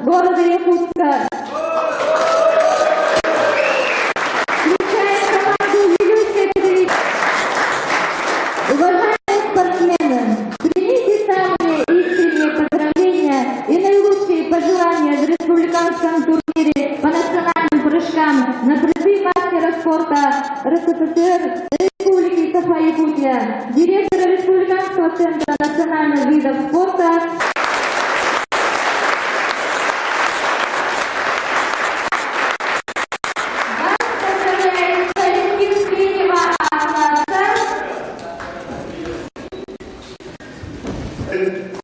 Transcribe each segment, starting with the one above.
города Якутска. Встречаем команду Вилюйской педагогической. Уважаемые спортсмены, примите самые искренние поздравления и наилучшие пожелания в республиканском турнире по национальным прыжкам на призы мастера спорта РСФСР Республики Саха-Якутия, директора Республиканского центра национальных видов спорта.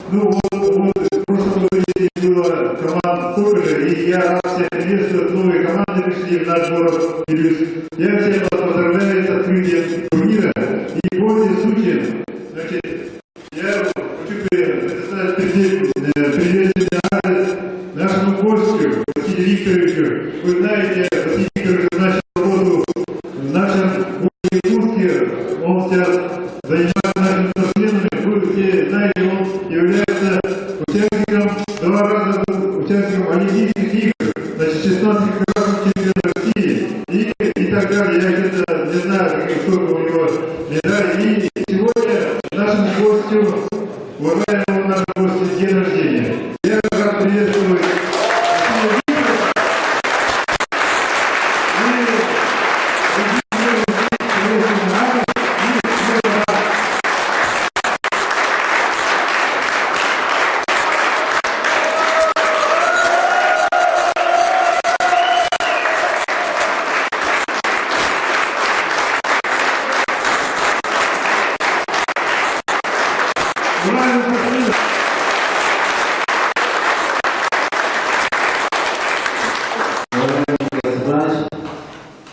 Ну вот в прошлом году было команд столько же, и я рад всех приветствовать, новые команды пришли в наш город Вилюйск. Я всех вас поздравляю с открытием турнира и пользуясь случаем, значит, я хочу представить приветственный адрес нашему гостю Василию Викторовичу. Вы знаете, Василий Викторович начал работу в нашем городе Якутске, он сейчас занимается нашими спортсменами, вы все знаете, он является участником, два раза участником Олимпийских игр, значит, 16-кратным чемпионом России и так далее. Я где-то не знаю, сколько у него медалей. И сегодня нашему гостю, уважаемому нашему гостю, день рождения. Я рад приветствовать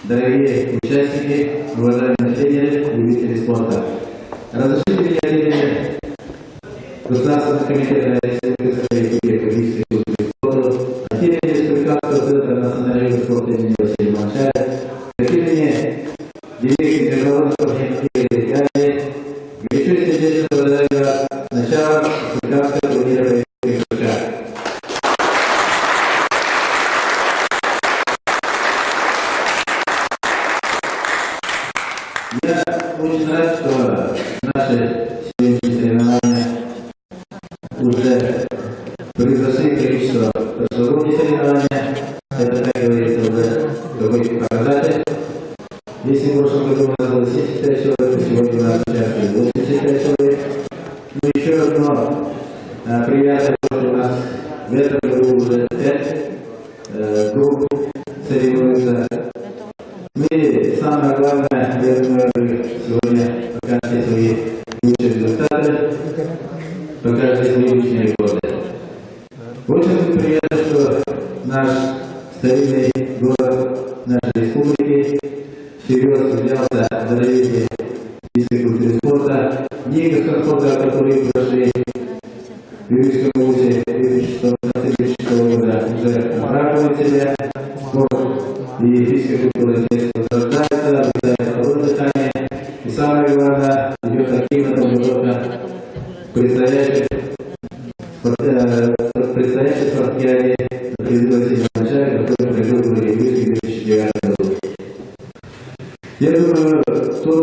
дорогие участники, уважаемые тренеры, любители спорта. Разрешите мне от имени Государственного комитета Республики Педагогической службы спорта, от имени Республиканского центра национального вида спорта имени Василия Манчая, от имени дирекции международных спортивных игр и Италии, горячо сердечно благодарю начало Республиканского турнира по прыжкам. Я очень рад, что наши сегодняшние соревнования уже произошли количество прошлогодних соревнований. Это, как говорится, уже какой-то показатель. Если в прошлом году у нас было 75 человек, то сегодня у нас участвует 85 человек. Но еще одно приятное, что у нас в этом году уже 5 групп соревнуются. Мы, самое главное, я думаю, сегодня покажете свои лучшие результаты, покажете свои личные рекорды. Очень приятно, что наш старинный город нашей республики всерьез взялся за развитие физической культуры спорта. Некоторые спорта, которые прошли в Вилюйском вузе 2006 года, уже оправдывают себя. Спорт и физическая культура здесь возрождается, обретает второе дыхание. И самое главное, идет активная подготовка предстоящих спартакиаде на президента Василия Манчая, который пройдет в городе Вилюйске в 2009 году. Я думаю, что...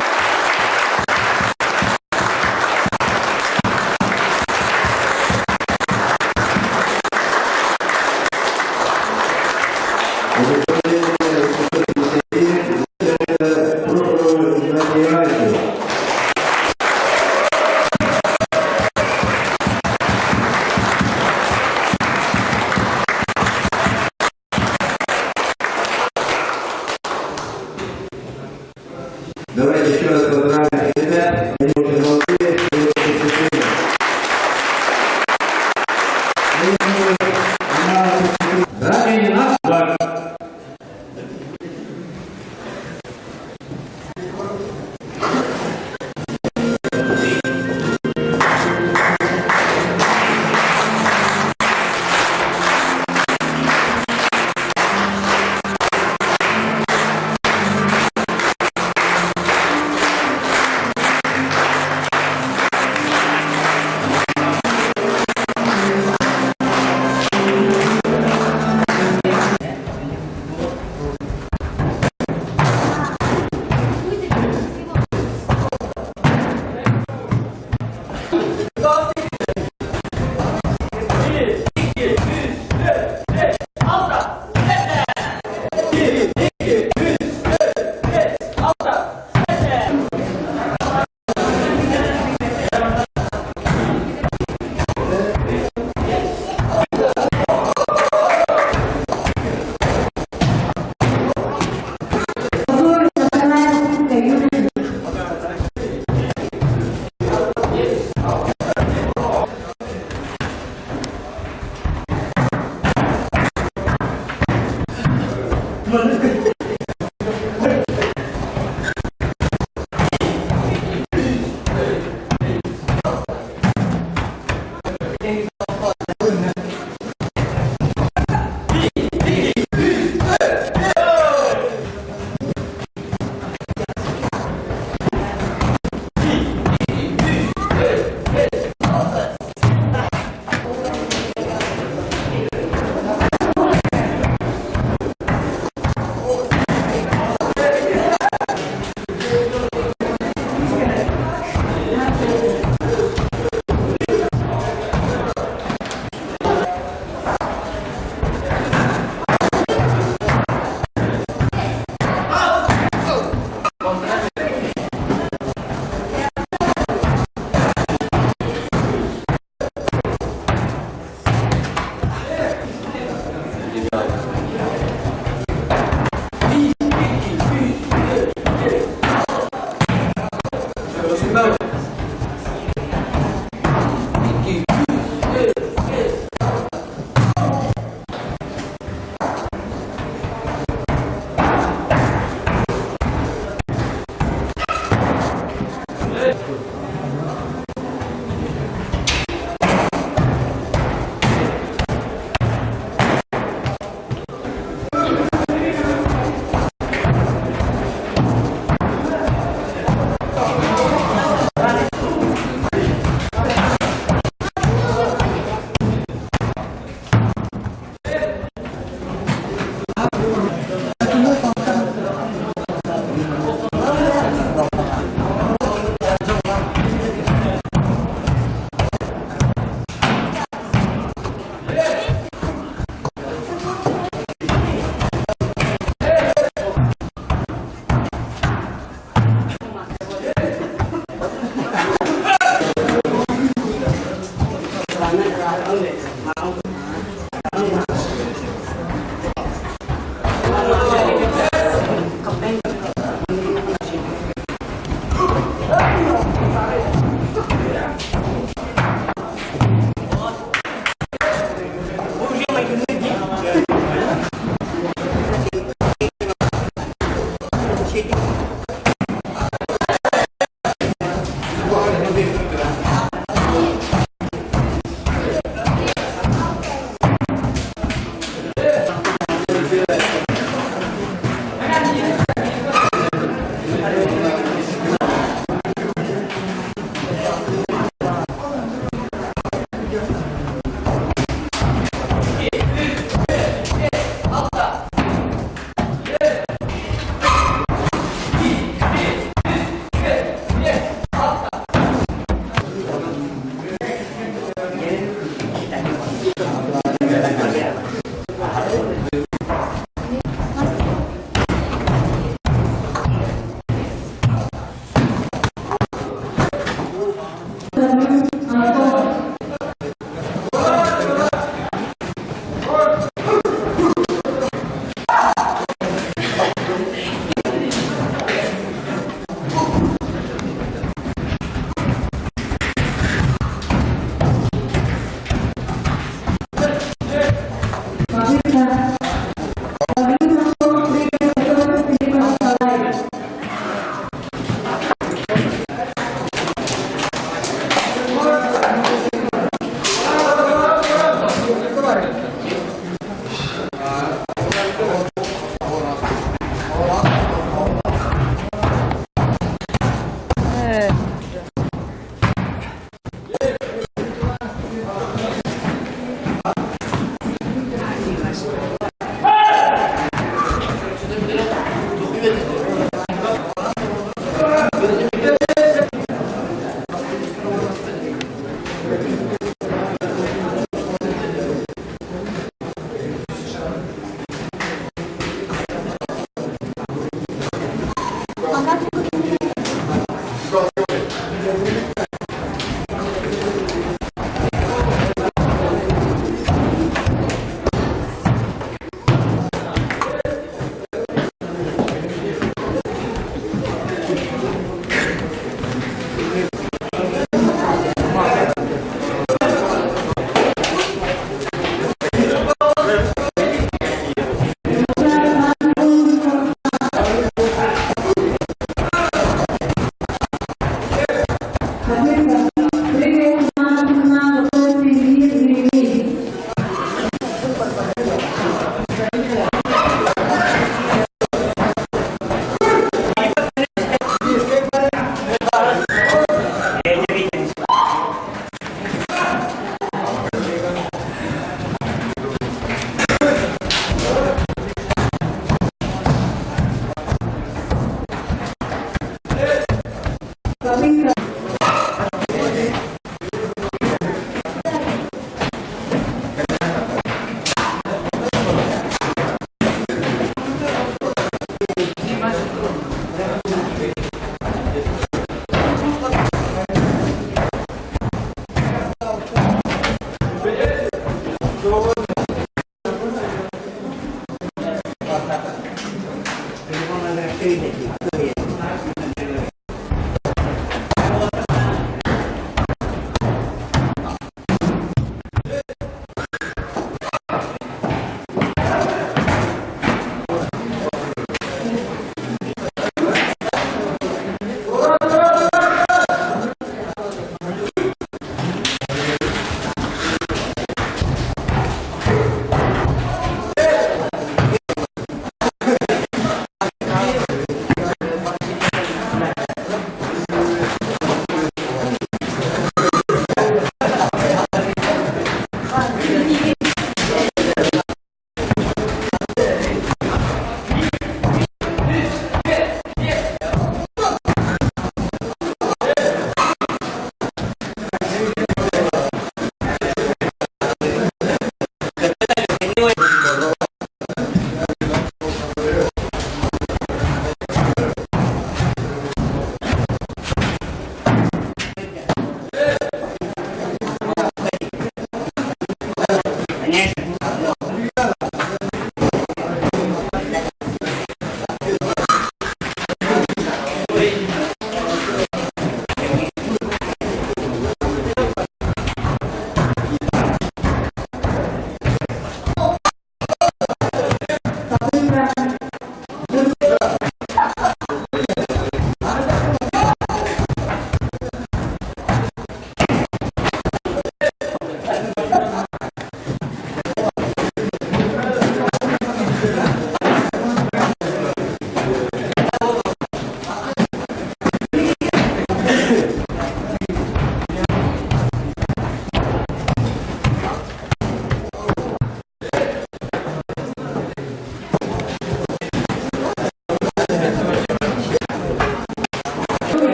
Давайте еще раз поздравим ребят. Они очень молодые, и очень счастливые. Ранее не нас, да.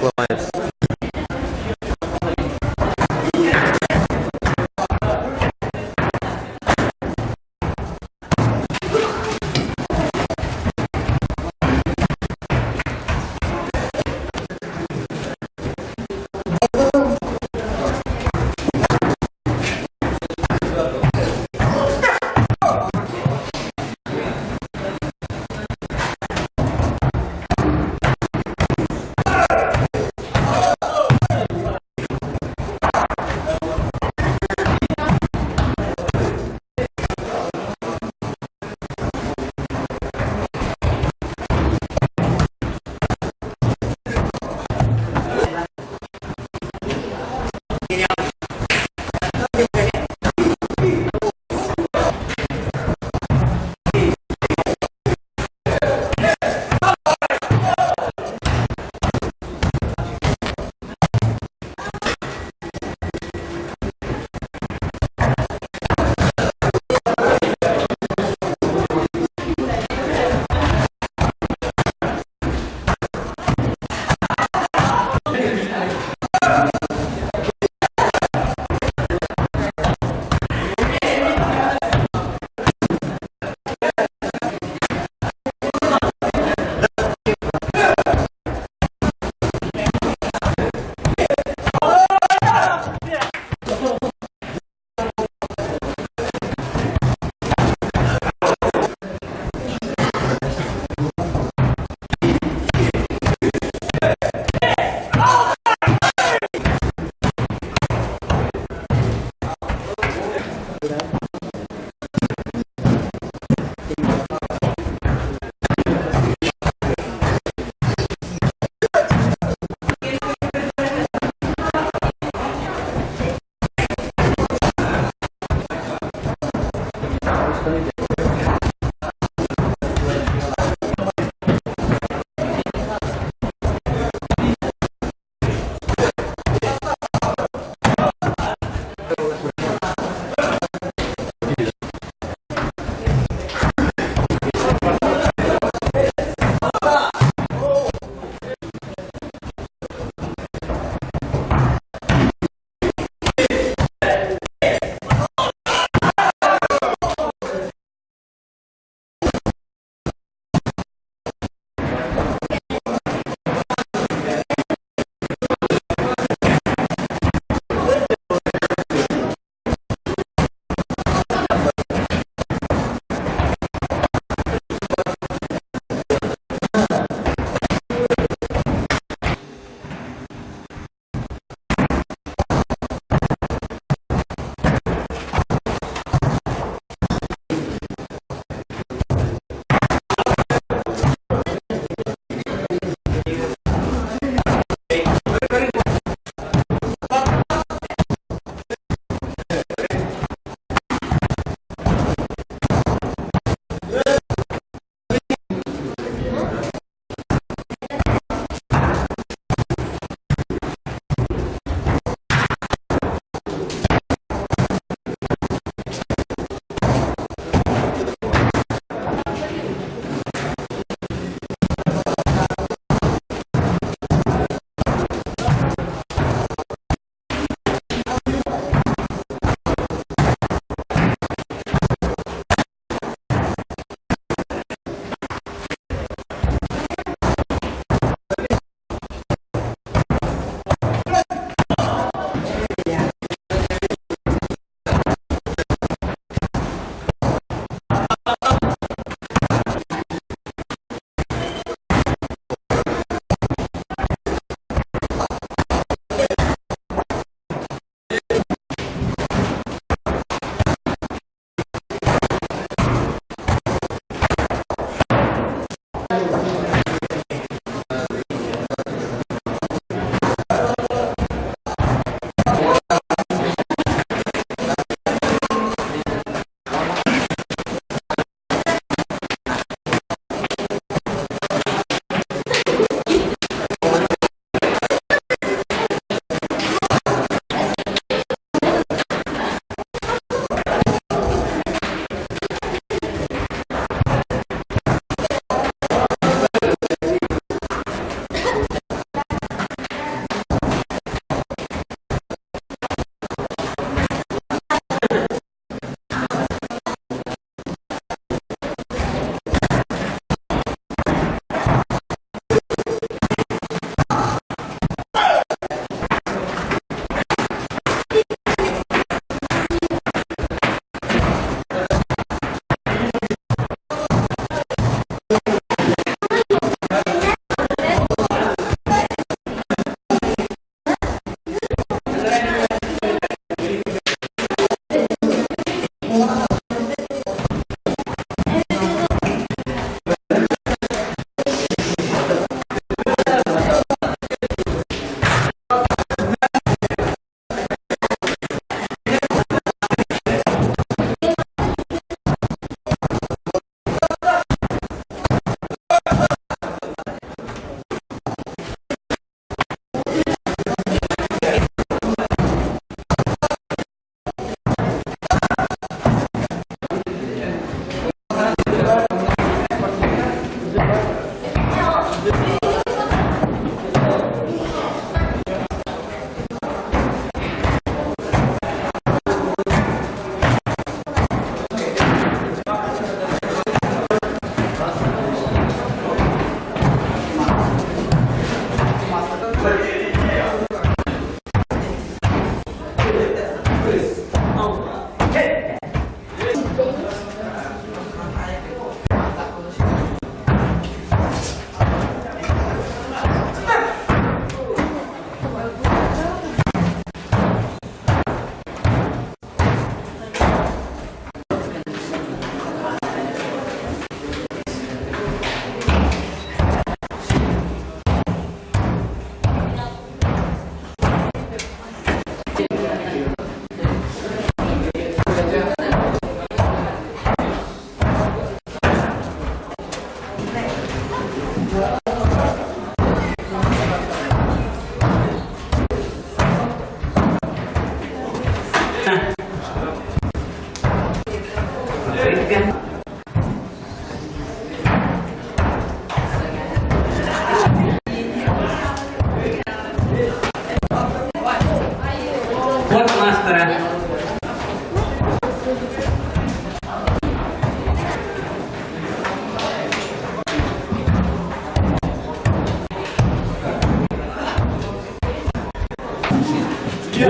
ламається.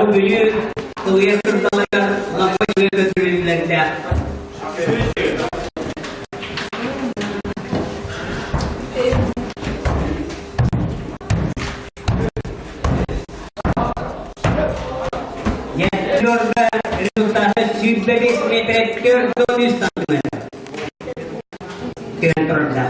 Tahu beliau tahu yang terdalam apa yang terjadi lagi. Yang kedua resultasi subjektif meter donis tangan dengan terendah.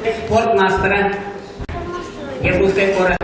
Sport master ya pusat orang.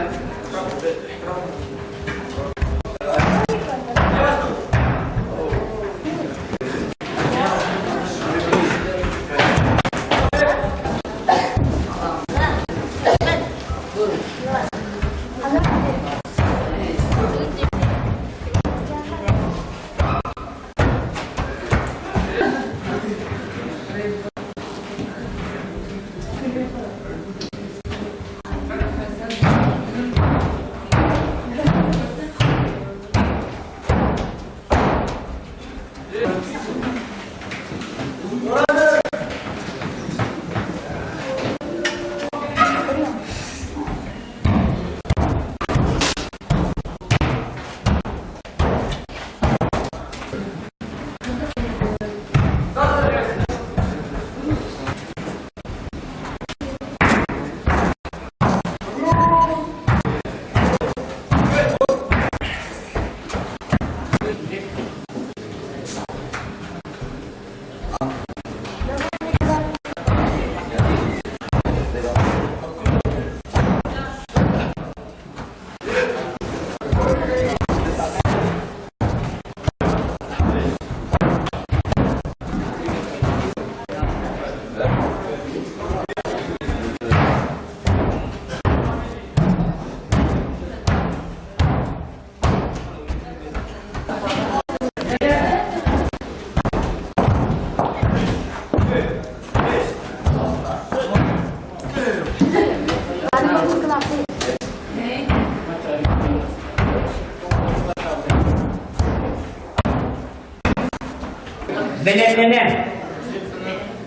Bener-bener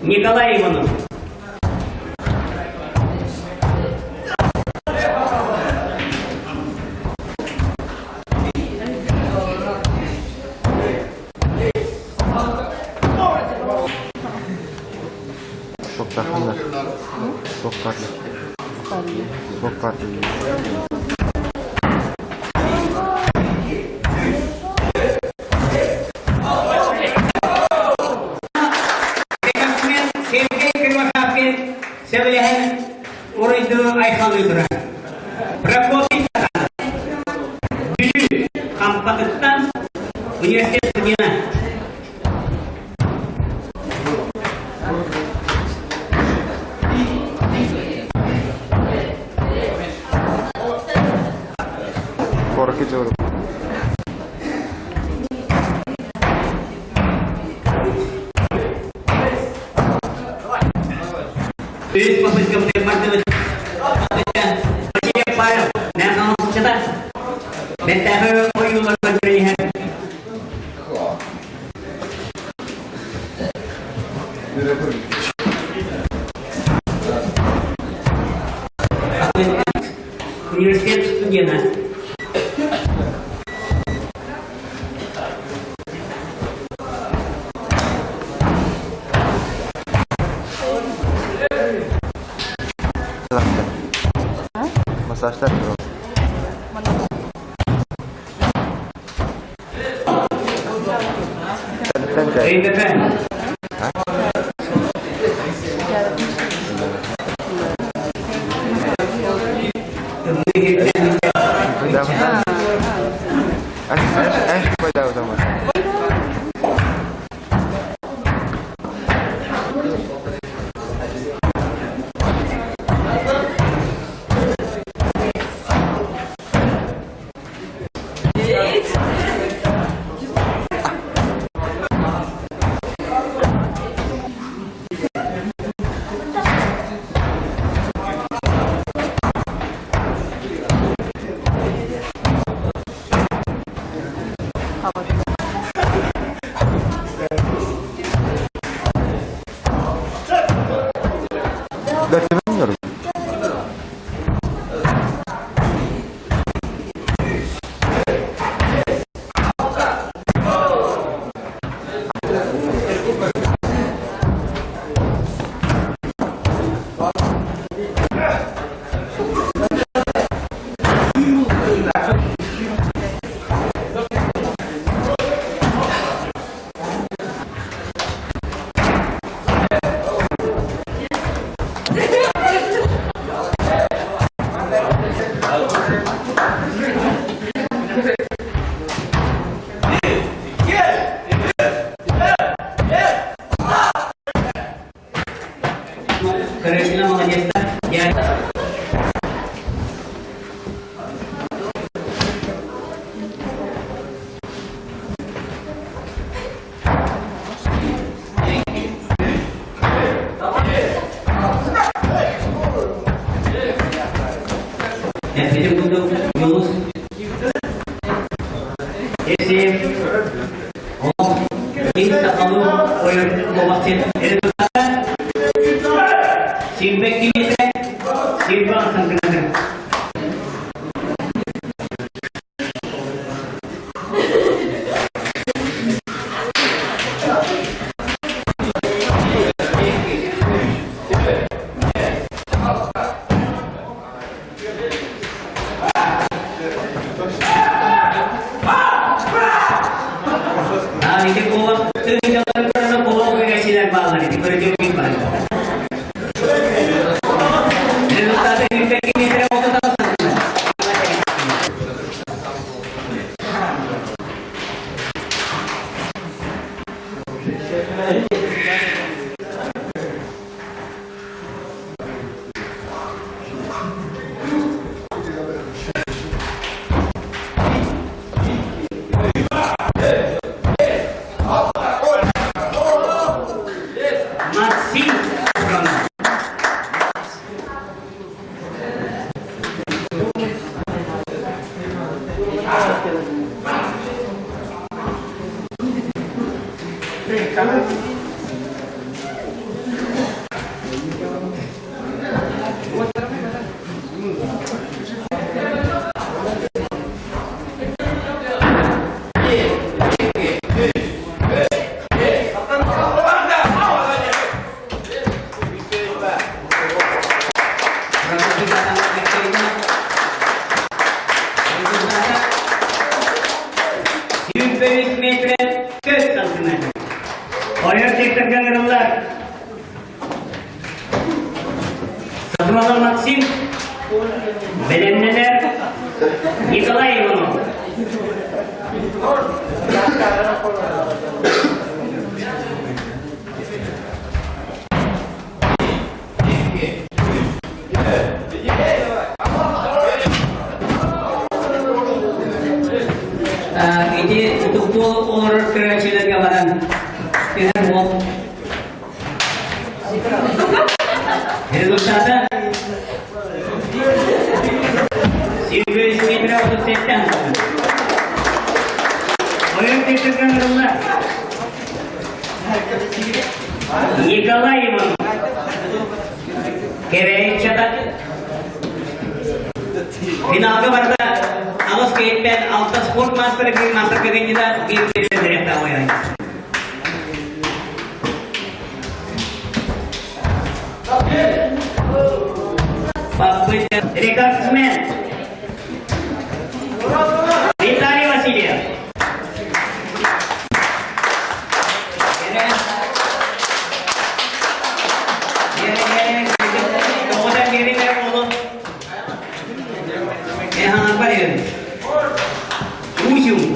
Николай Иванов. Çok takımlar. Çok farklı. Çok farklı. Sebelahan orang itu Aisyah Libra. Berkopi dulu Kampatan Universitas Medina. Korkutuyorum. Terus pasal kemudian macam macam apa? Nama cerita. Betah orang luar negeri. Universitas Medina. Masajlar bro. Sen Koy o zaman. Kim sakalı oyun babası rezultatı Silbek kimse Silbek sanırım. Ini kolom terjadi karena kolom kegasilan bawah ini berjumpa balik. Resultat ini begini saya mau katakan. Masih metre 40 santimetre. Oyun tekrar yorumlar. Satın alan Maksim, Belenneler, Nikolay Ivanov. Ini untuk pool kerajinan gambaran dengan wall. Resultatı Silver Smith'e 38'ten oyun tekrar yorumlar. Nikolay Ivanov Kerem Çatak finalga barda Ağız kayıtmen altta sport master kaganyada bir direkta oynadı. Rekordsmen Vitaliy Vasilyev. Kemudian diri dari mulut. Apa ini? Ujung.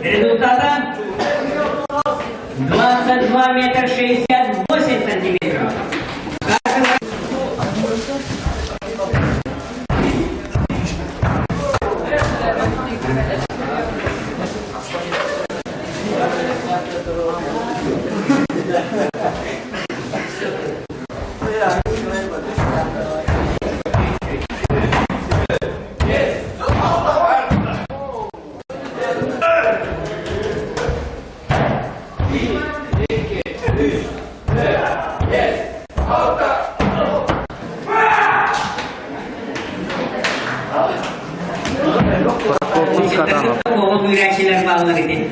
Результатом 22 метра 68 сантиметров. Kolom güreşçiler bağlar idi.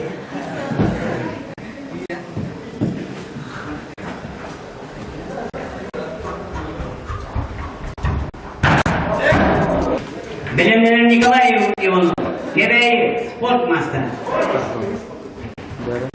Belenneler Nikolay Ivanov. Gebeği Sportmaster. Dari.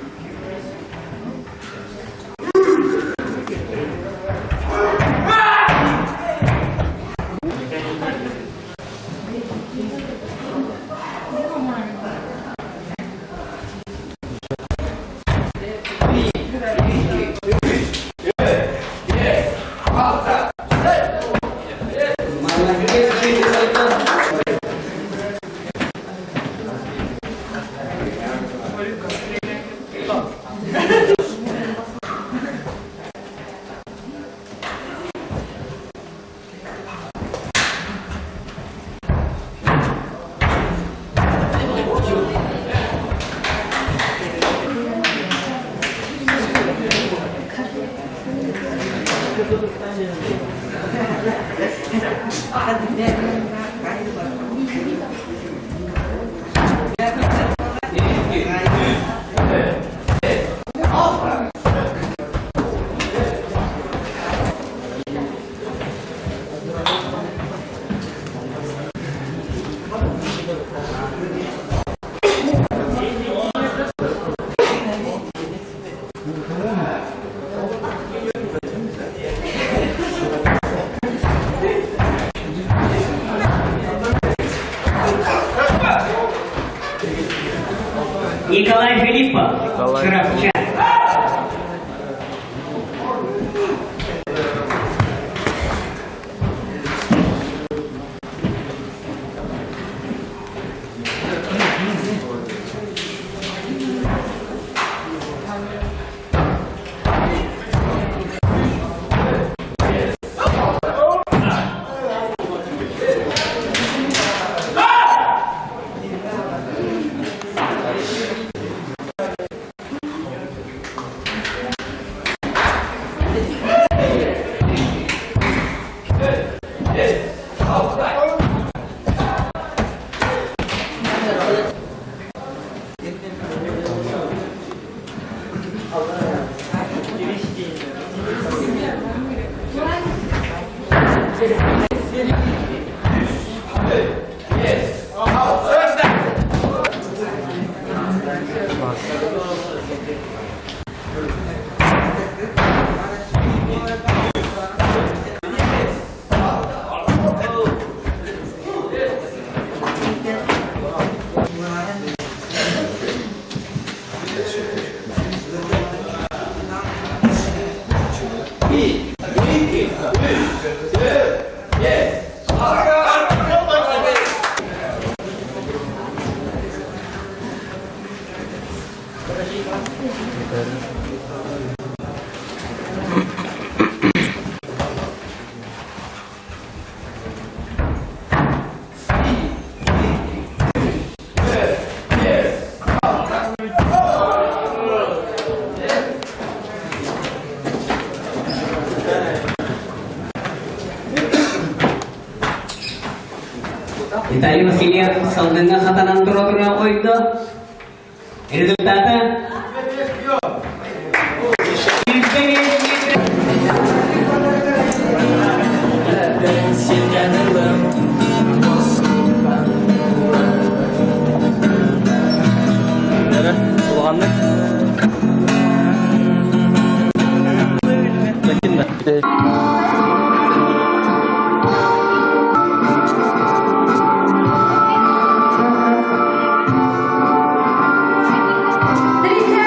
Николай Филиппов. Николай. Широковчан. Italia senior saldırına satanan turuna koydu. Rezultatı 105 metre. Bulganlık. Встречаем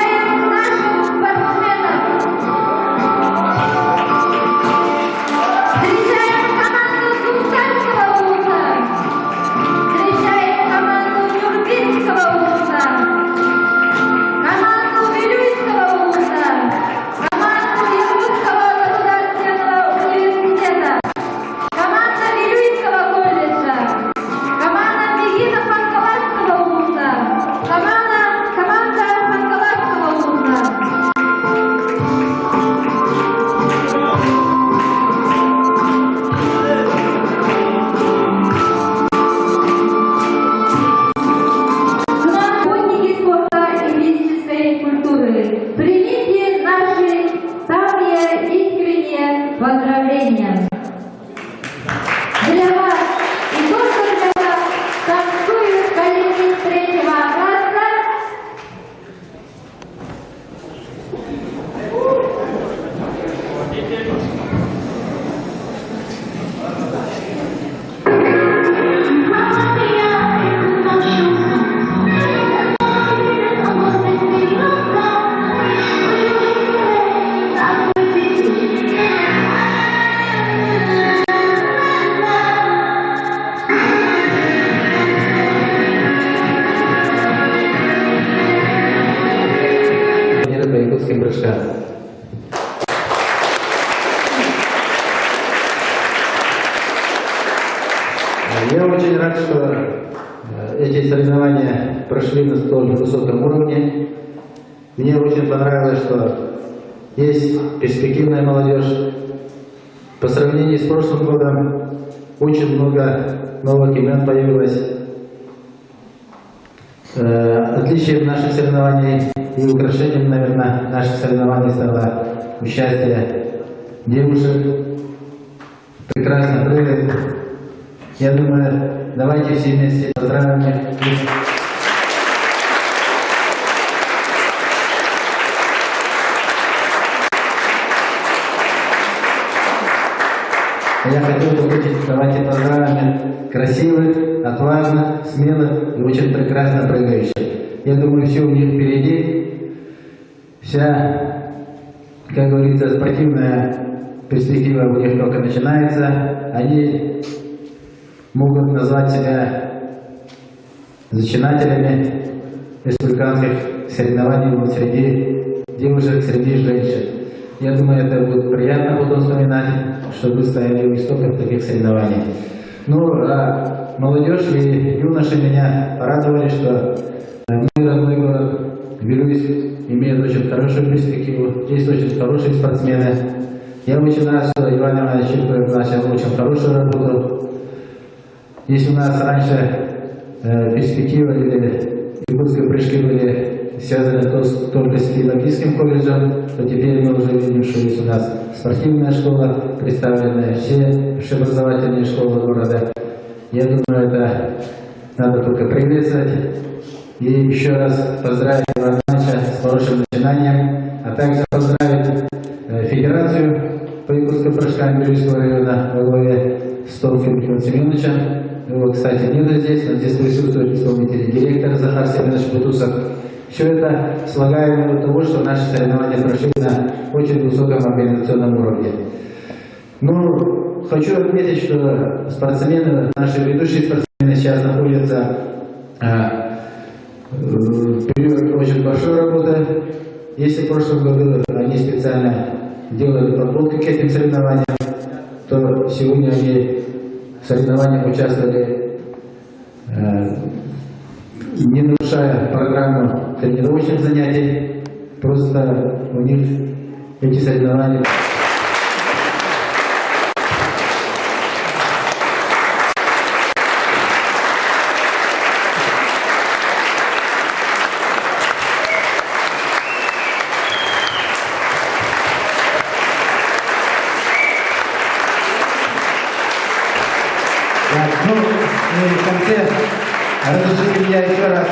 юношеским прыжкам. Я очень рад, что эти соревнования прошли на столь высоком уровне. Мне очень понравилось, что есть перспективная молодежь. По сравнению с прошлым годом очень много новых имен появилось. Отличием наших соревнований и украшением, наверное, наших соревнований стало участие девушек. Прекрасно прыгают. Я думаю, давайте все вместе поздравим их. Я хотел бы отметить, давайте поздравим красивых, отважных, смелых и очень прекрасно прыгающих. Я думаю, все у них впереди. Вся, как говорится, спортивная перспектива у них только начинается. Они могут назвать себя зачинателями республиканских соревнований вот среди девушек, среди женщин. Я думаю, это будет приятно потом вспоминать, что вы стояли у истоков таких соревнований. Ну, а молодежь и юноши меня порадовали, что мой родной город Вилюйск имеет очень хорошую перспективу, есть очень хорошие спортсмены. Я очень рад, что Иван Иванович Чирков начал очень хорошую работу. Если у нас раньше перспектива или якутские прыжки были связаны только с Педагогическим колледжем, то теперь мы уже видим, что есть у нас спортивная школа, представленная все общеобразовательные школы города. Я думаю, это надо только приветствовать. И еще раз поздравить Ивана Ивановича с хорошим начинанием, а также поздравить Федерацию по якутским прыжкам Вилюйского района во главе с Филиппом Семеновичем. Его, кстати, нет здесь, но здесь присутствует исполнительный директор Захар Семенович Бутусов. Все это слагаемо того, что наши соревнования прошли на очень высоком организационном уровне. Ну, хочу отметить, что спортсмены, наши ведущие спортсмены сейчас находятся в период очень большой работы. Если в прошлом году они специально делали подготовку к этим соревнованиям, то сегодня они в соревнованиях участвовали, не нарушая программу тренировочных занятий, просто у них эти соревнования. Ну, и в конце разрешите меня еще раз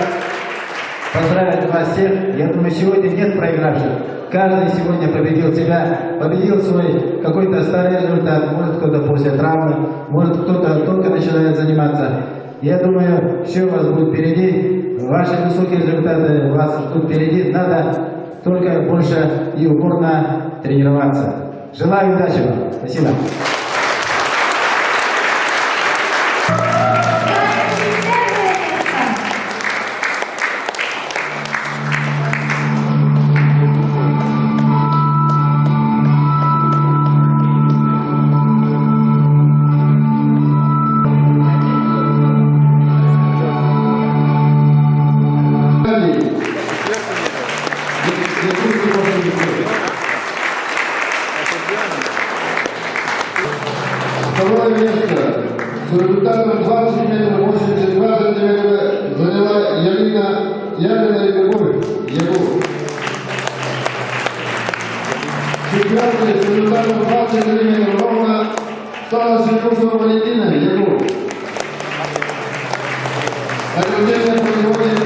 поздравить вас всех. Я думаю, сегодня нет проигравших. Каждый сегодня победил себя, победил свой какой-то старый результат. Может, кто-то после травмы, может, кто-то только начинает заниматься. Я думаю, все у вас будет впереди. Ваши высокие результаты вас ждут впереди. Надо только больше и упорно тренироваться. Желаю удачи вам. Спасибо. Второе место с результатом 20 метров 82 сантиметра заняла Ялина Любовь. Четвертое с результатом 23 метра ровно стала Сикусова Валентина Ягу. Награждение проводит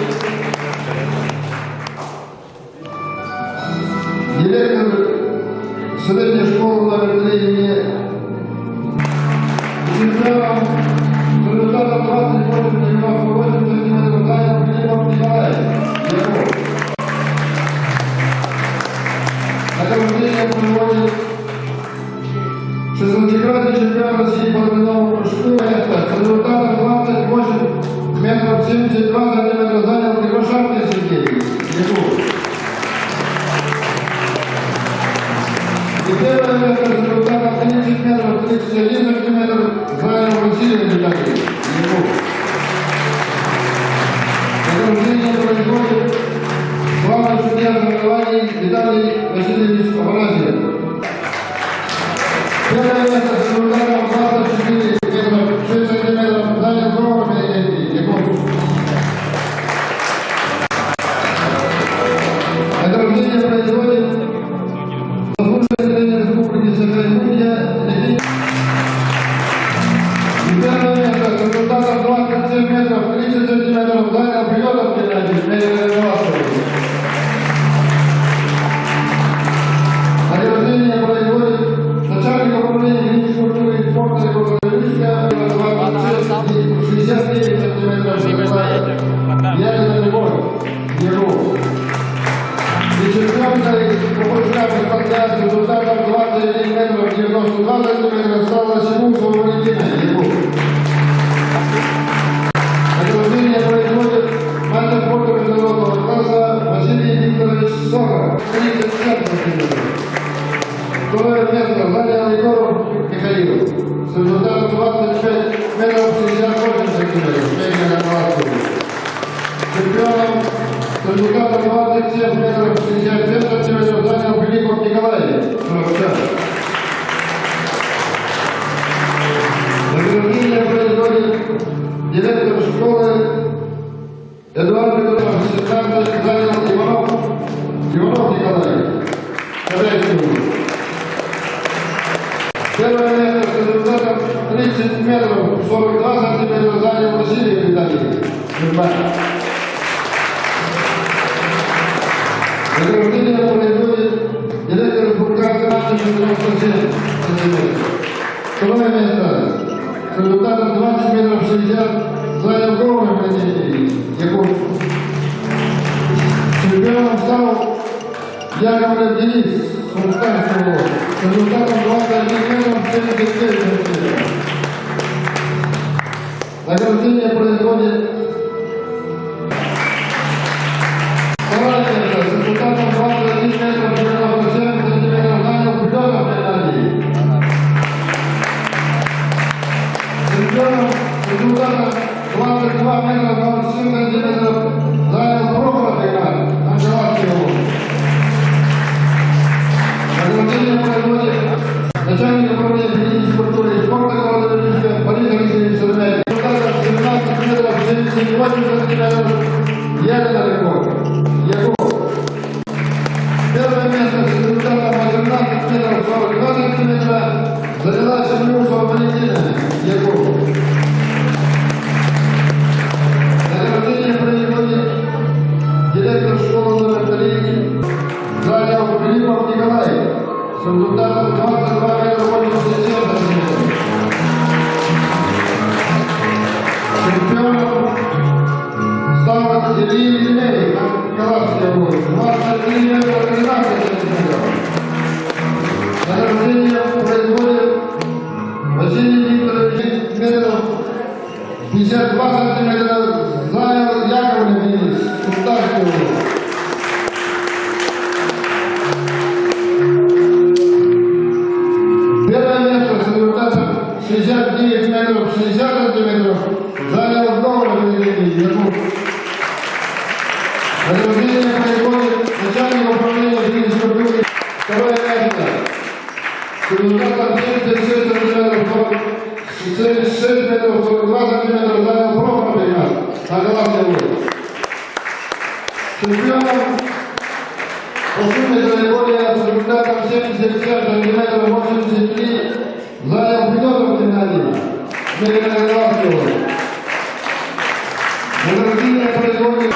директор средней школы номер 3 имени Чемпионом с результатом 28 сантиметров занял Филиппов Николай Ягу. Награждение проводит 16-кратный чемпион России по длинному прыжку с результатом 28 метров 72 сантиметра занял Кривошапкин Сергей Ягу. 31 сантиметр занял Василий Витальевич. Награждение производит главный судья соревнований Виталий Васильевич Афанасьев. Первое место с результатом 24 метра 6 сантиметров занял Громов Яков. Награждение производит заслуженный тренер Республики Саха-Якутия. И первое место с результатом 27 метров 30 сантиметров занял Федотов Геннадий Мейер-Левасович. Награждение производит начальник управления физической культуры и спорта Екатеринбурга 69 сантиметров Ягода Любовь Егор. И четвертой по прыжкам из-под с результатом 21 метров 92 сантиметра стала Симусова Валентина Егор. Награждение производит мастер спорта международного класса Василий Викторович Сохов 30 сантиметров. Второе место занял Егоров Михаил с результатом 25 метров 68 сантиметров. Чемпионом с результатом 27 метров 67 сантиметров занял Филиппов Николай. Награждение производит директор школы Эдуард Петрович, 17 занял Иванов Николай. Первое место с результатом 30 метров 42 сантиметра занял Василий Витальевич. Награждение производит директор республиканской нации 97 сантиметров. Второе место с результатом 20 метров 60 занял Громов Яков. Чемпионом стал Яковлев Денис Сумсканского с результатом 21 метров 79 сантиметров. Награждение производит второе место с результатом 21 метров 97 сантиметров занял Федотов Геннадий. Чемпионом с результатом 22 метра 27 сантиметров занял Прохоров Игнат Анжеловский. Награждение производит начальник управления физической культуры и спорта города Вильнюса Борис Алексеевич Сырмяев. Результатом 17 метров 78 сантиметров Ягода Егор. Первое место с результатом 18 метров 42 сантиметра заняла Семенусова Валентина Егор. Награждение производит директор школы номер 3 занял Филиппов Николай с результатом 22 метра 87 сантиметров. Чемпионом стал Илья Елемей, Николаевский область, 23 метра 13 сантиметров. Награждение производит Василий Викторович метров 52 сантиметра занял Яковлев Денис Сумсканский область. Первое место с результатом 69 метров 60 сантиметров занял Громов Яков. Награждение производит начальник управления физической культуры. Второе место с результатом 76 сантиметров 76 метров 42 сантиметра занял Прохоров Игнат Анжеловский. Чемпионом по сумме категории с результатом 70 сантиметров 83 занял Федотов Геннадий Мейер-Левасович. Награждение производит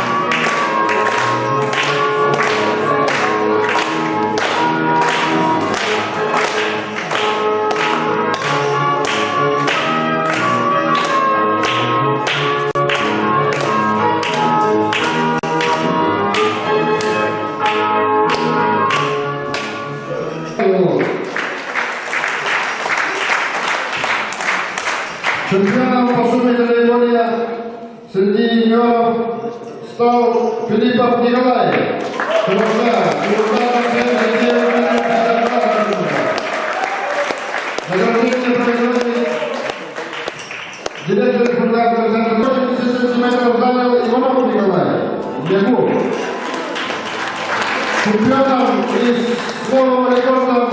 чемпионом по сумме категории среди юниоров стал Филиппов Николай. Награждение Иванов Николай, Яков. Чемпионом и новым рекордом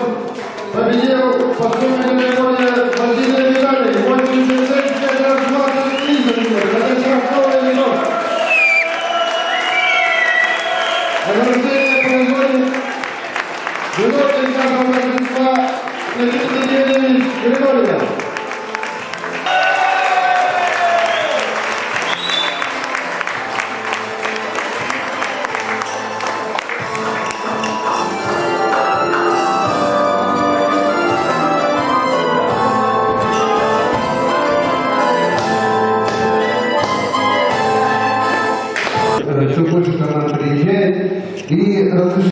победил по сумме категории Василий Виталий, 85 раз 20 литров. Это сейчас новый рекорд. Ограждение производит высокий нашего торжества Никита Григорьев. Все больше команд приезжает. И разрешите